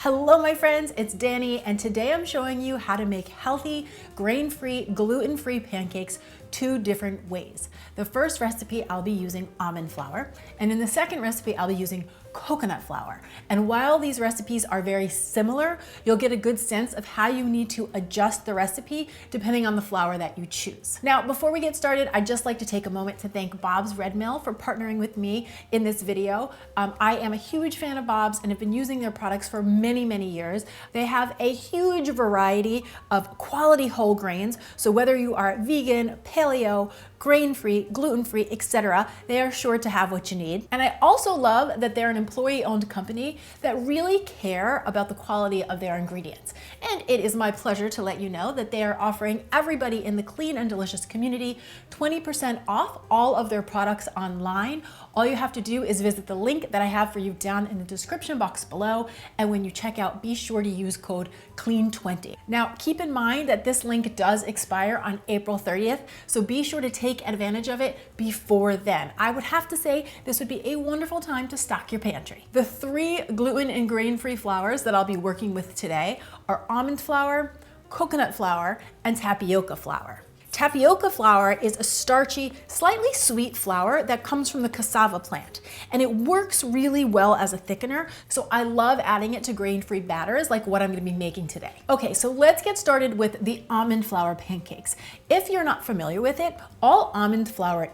Hello my friends, it's Danny, and today I'm showing you how to make healthy, grain-free, gluten-free pancakes two different ways. The first recipe I'll be using almond flour, and in the second recipe I'll be using coconut flour. And while these recipes are very similar, you'll get a good sense of how you need to adjust the recipe depending on the flour that you choose. Now, before we get started, I'd just like to take a moment to thank Bob's Red Mill for partnering with me in this video. I am a huge fan of Bob's and have been using their products for many years. They have a huge variety of quality whole grains, so whether you are vegan, paleo, grain-free, gluten-free, etc., they are sure to have what you need. And I also love that they're an employee-owned company that really care about the quality of their ingredients. And it is my pleasure to let you know that they are offering everybody in the Clean and Delicious community 20% off all of their products online. All you have to do is visit the link that I have for you down in the description box below, and when you check out, be sure to use code CLEAN20. Now, keep in mind that this link does expire on April 30th, so be sure to take advantage of it before then. I would have to say this would be a wonderful time to stock your pantry. The three gluten and grain-free flours that I'll be working with today are almond flour, coconut flour, and tapioca flour. Tapioca flour is a starchy, slightly sweet flour that comes from the cassava plant, and it works really well as a thickener, so I love adding it to grain-free batters like what I'm going to be making today. Okay, so let's get started with the almond flour pancakes. If you're not familiar with it, all almond flour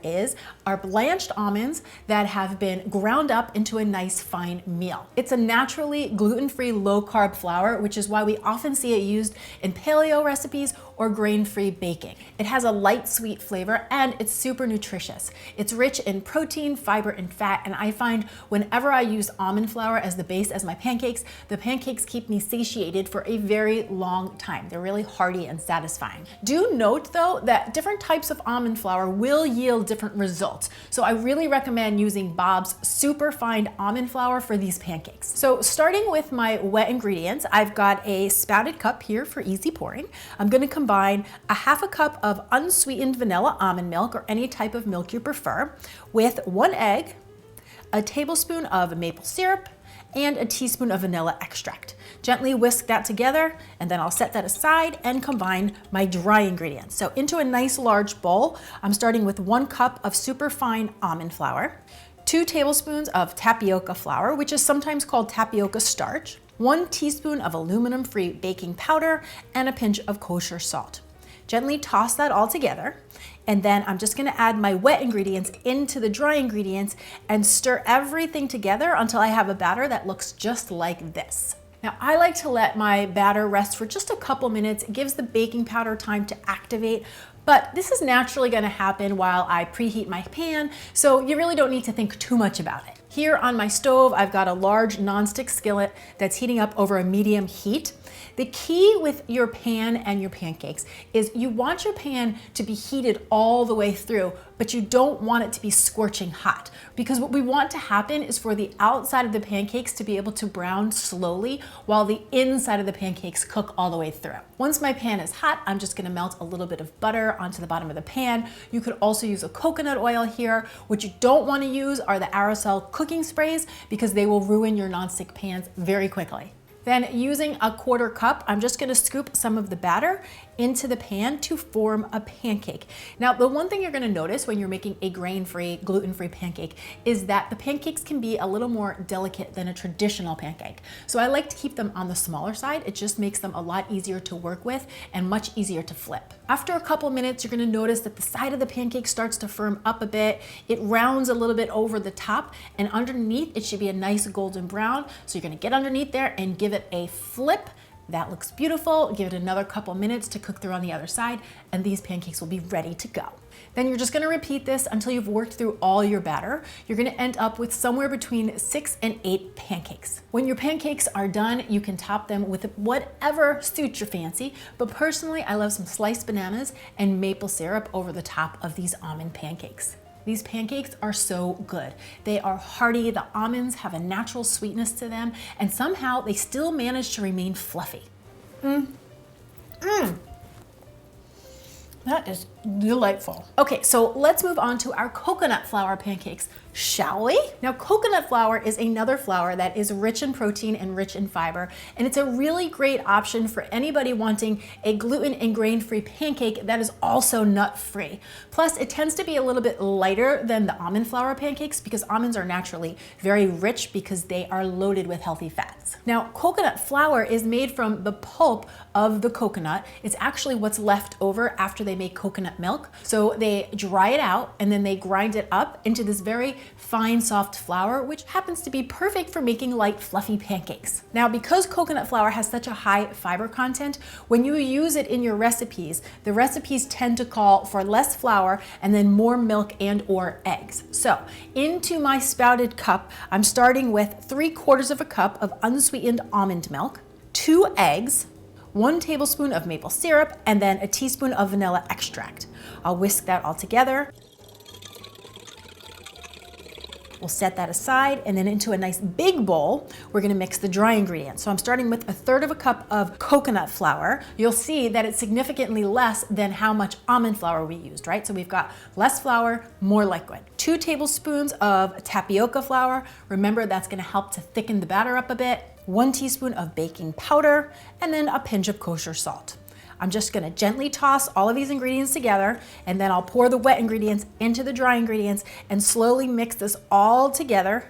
are blanched almonds that have been ground up into a nice fine meal. It's a naturally gluten-free, low-carb flour, which is why we often see it used in paleo recipes or grain-free baking. It has a light sweet flavor and it's super nutritious. It's rich in protein, fiber, and fat, and I find whenever I use almond flour as the base as my pancakes, the pancakes keep me satiated for a very long time. They're really hearty and satisfying. Do note though that different types of almond flour will yield different results, so I really recommend using Bob's super fine almond flour for these pancakes. So starting with my wet ingredients, I've got a spouted cup here for easy pouring. I'm going to combine a half a cup of unsweetened vanilla almond milk, or any type of milk you prefer, with 1 egg, a tablespoon of maple syrup, and a teaspoon of vanilla extract. Gently whisk that together, and then I'll set that aside and combine my dry ingredients. So into a nice large bowl, I'm starting with 1 cup of super fine almond flour, 2 tablespoons of tapioca flour, which is sometimes called tapioca starch, 1 teaspoon of aluminum-free baking powder, and a pinch of kosher salt. Gently toss that all together, and then I'm just gonna add my wet ingredients into the dry ingredients and stir everything together until I have a batter that looks just like this. Now, I like to let my batter rest for just a couple minutes. It gives the baking powder time to activate, but this is naturally gonna happen while I preheat my pan, so you really don't need to think too much about it. Here on my stove, I've got a large nonstick skillet that's heating up over a medium heat. The key with your pan and your pancakes is you want your pan to be heated all the way through, but you don't want it to be scorching hot, because what we want to happen is for the outside of the pancakes to be able to brown slowly while the inside of the pancakes cook all the way through. Once my pan is hot, I'm just gonna melt a little bit of butter onto the bottom of the pan. You could also use a coconut oil here. What you don't wanna use are the aerosol cooking sprays, because they will ruin your nonstick pans very quickly. Then, using a 1/4 cup, I'm just gonna scoop some of the batter into the pan to form a pancake. Now, the one thing you're gonna notice when you're making a grain-free, gluten-free pancake is that the pancakes can be a little more delicate than a traditional pancake. So I like to keep them on the smaller side. It just makes them a lot easier to work with and much easier to flip. After a couple minutes, you're gonna notice that the side of the pancake starts to firm up a bit. It rounds a little bit over the top, and underneath it should be a nice golden brown. So you're gonna get underneath there and give it a flip. That looks beautiful. Give it another couple minutes to cook through on the other side, and these pancakes will be ready to go. Then you're just gonna repeat this until you've worked through all your batter. You're gonna end up with somewhere between 6 and 8 pancakes. When your pancakes are done, you can top them with whatever suits your fancy, but personally, I love some sliced bananas and maple syrup over the top of these almond pancakes. These pancakes are so good. They are hearty, the almonds have a natural sweetness to them, and somehow they still manage to remain fluffy. That is delightful. Okay, so let's move on to our coconut flour pancakes, shall we? Now, coconut flour is another flour that is rich in protein and rich in fiber, and it's a really great option for anybody wanting a gluten and grain-free pancake that is also nut-free. Plus, it tends to be a little bit lighter than the almond flour pancakes because almonds are naturally very rich because they are loaded with healthy fats. Now, coconut flour is made from the pulp of the coconut. It's actually what's left over after they make coconut milk. So they dry it out and then they grind it up into this very fine, soft flour, which happens to be perfect for making light, fluffy pancakes. Now, because coconut flour has such a high fiber content, when you use it in your recipes, the recipes tend to call for less flour and then more milk and or eggs. So into my spouted cup, I'm starting with 3/4 of a cup of unsweetened almond milk, 2 eggs, 1 tablespoon of maple syrup, and then a teaspoon of vanilla extract. I'll whisk that all together. We'll set that aside, and then into a nice big bowl, we're gonna mix the dry ingredients. So I'm starting with 1/3 of a cup of coconut flour. You'll see that it's significantly less than how much almond flour we used, right? So we've got less flour, more liquid. 2 tablespoons of tapioca flour. Remember, that's gonna help to thicken the batter up a bit. 1 teaspoon of baking powder, and then a pinch of kosher salt. I'm just gonna gently toss all of these ingredients together, and then I'll pour the wet ingredients into the dry ingredients and slowly mix this all together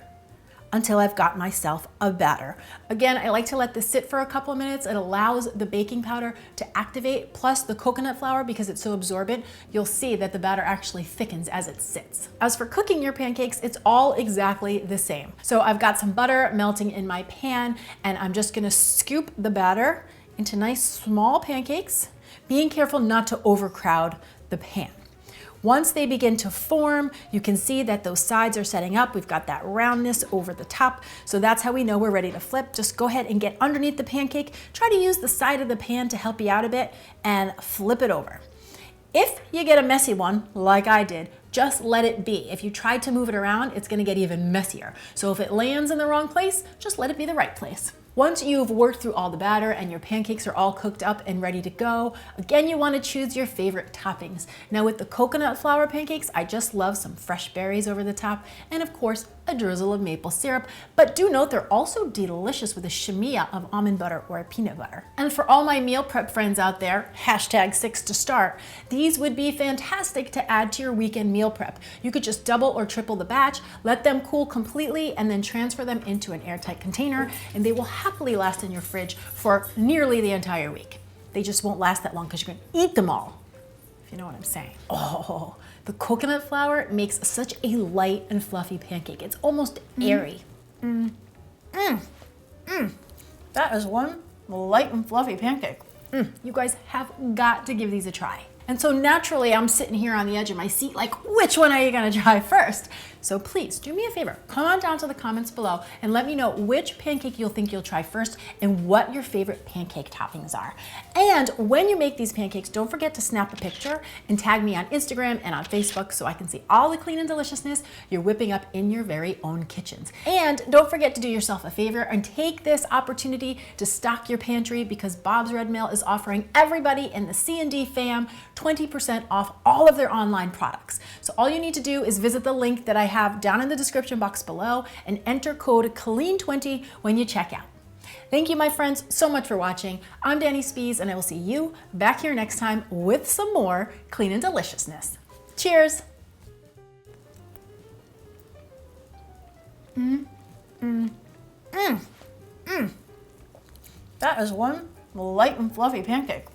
until I've got myself a batter. Again, I like to let this sit for a couple of minutes. It allows the baking powder to activate, plus the coconut flour, because it's so absorbent, you'll see that the batter actually thickens as it sits. As for cooking your pancakes, it's all exactly the same. So I've got some butter melting in my pan, and I'm just gonna scoop the batter into nice small pancakes, being careful not to overcrowd the pan. Once they begin to form, you can see that those sides are setting up. We've got that roundness over the top. So that's how we know we're ready to flip. Just go ahead and get underneath the pancake. Try to use the side of the pan to help you out a bit and flip it over. If you get a messy one, like I did, just let it be. If you try to move it around, it's gonna get even messier. So if it lands in the wrong place, just let it be the right place. Once you've worked through all the batter and your pancakes are all cooked up and ready to go, again, you want to choose your favorite toppings. Now with the coconut flour pancakes, I just love some fresh berries over the top, and of course, a drizzle of maple syrup. But do note they're also delicious with a shimia of almond butter or peanut butter. And for all my meal prep friends out there, #6 to start, these would be fantastic to add to your weekend meal prep. You could just double or triple the batch, let them cool completely, and then transfer them into an airtight container, and they will happily last in your fridge for nearly the entire week. They just won't last that long because you're gonna eat them all, if you know what I'm saying. Oh, the coconut flour makes such a light and fluffy pancake. It's almost airy. That is one light and fluffy pancake. You guys have got to give these a try. And so naturally, I'm sitting here on the edge of my seat like, which one are you gonna try first? So please do me a favor, come on down to the comments below and let me know which pancake you'll think you'll try first and what your favorite pancake toppings are. And when you make these pancakes, don't forget to snap a picture and tag me on Instagram and on Facebook so I can see all the clean and deliciousness you're whipping up in your very own kitchens. And don't forget to do yourself a favor and take this opportunity to stock your pantry, because Bob's Red Mill is offering everybody in the C&D fam 20% off all of their online products. So all you need to do is visit the link that I have down in the description box below and enter code CLEAN20 when you check out. Thank you, my friends, so much for watching. I'm Danny Spees, and I will see you back here next time with some more clean and deliciousness. Cheers. That is one light and fluffy pancake.